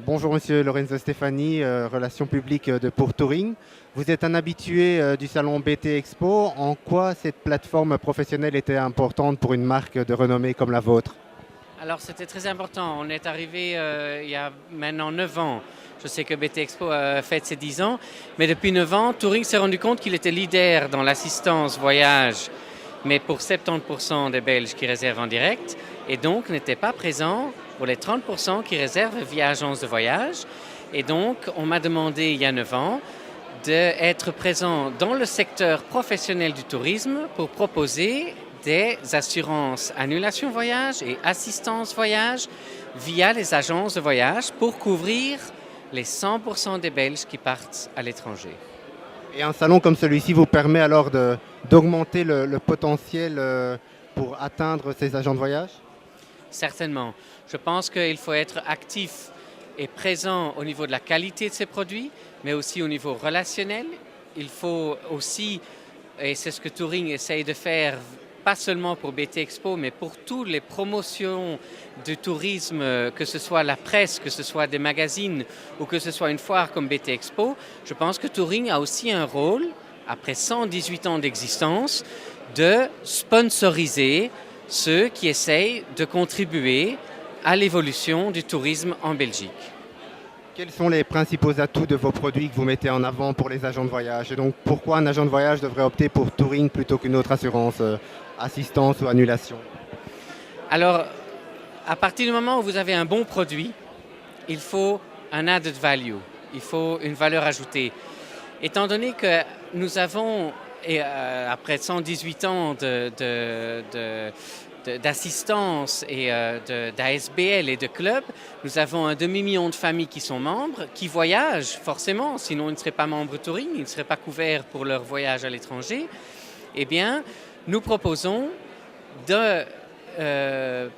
Bonjour Monsieur Lorenzo Stefani, Relations publiques de pour Touring. Vous êtes un habitué du salon BT Expo. En quoi cette plateforme professionnelle était importante pour une marque de renommée comme la vôtre? Alors c'était très important. On est arrivé il y a maintenant 9 ans. Je sais que BT Expo fête ses 10 ans, mais depuis 9 ans, Touring s'est rendu compte qu'il était leader dans l'assistance voyage, mais pour 70% des Belges qui réservent en direct, et donc n'était pas présent pour les 30% qui réservent via agence de voyage. Et donc on m'a demandé il y a 9 ans d'être présent dans le secteur professionnel du tourisme pour proposer des assurances annulation voyage et assistance voyage via les agences de voyage pour couvrir les 100% des Belges qui partent à l'étranger. Et un salon comme celui-ci vous permet alors d'augmenter le potentiel pour atteindre ces agents de voyage? Certainement. Je pense qu'il faut être actif et présent au niveau de la qualité de ces produits, mais aussi au niveau relationnel. Il faut aussi, et c'est ce que Touring essaye de faire, pas seulement pour BT Expo, mais pour toutes les promotions du tourisme, que ce soit la presse, que ce soit des magazines ou que ce soit une foire comme BT Expo, je pense que Touring a aussi un rôle, après 118 ans d'existence, de sponsoriser ceux qui essayent de contribuer à l'évolution du tourisme en Belgique. Quels sont les principaux atouts de vos produits que vous mettez en avant pour les agents de voyage? Et donc pourquoi un agent de voyage devrait opter pour Touring plutôt qu'une autre assurance, assistance ou annulation? Alors, à partir du moment où vous avez un bon produit, il faut un added value, il faut une valeur ajoutée. Étant donné que nous avons, après 118 ans d'assistance et d'ASBL et de clubs, nous avons un demi-million de familles qui sont membres, qui voyagent forcément, sinon ils ne seraient pas membres Touring, ils ne seraient pas couverts pour leur voyage à l'étranger. Eh bien, nous proposons de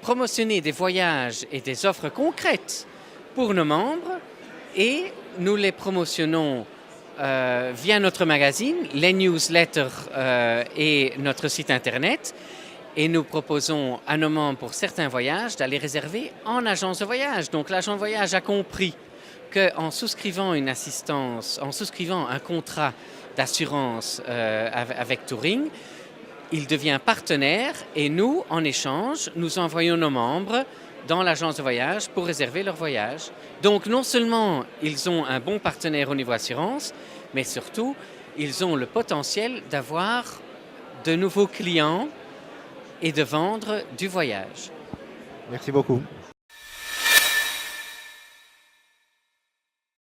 promotionner des voyages et des offres concrètes pour nos membres et nous les promotionnons via notre magazine, les newsletters et notre site internet. Et nous proposons à nos membres pour certains voyages d'aller réserver en agence de voyage. Donc l'agent de voyage a compris qu'en souscrivant une assistance, en souscrivant un contrat d'assurance avec Touring, il devient partenaire et nous, en échange, nous envoyons nos membres dans l'agence de voyage pour réserver leur voyage. Donc non seulement ils ont un bon partenaire au niveau assurance, mais surtout ils ont le potentiel d'avoir de nouveaux clients et de vendre du voyage. Merci beaucoup.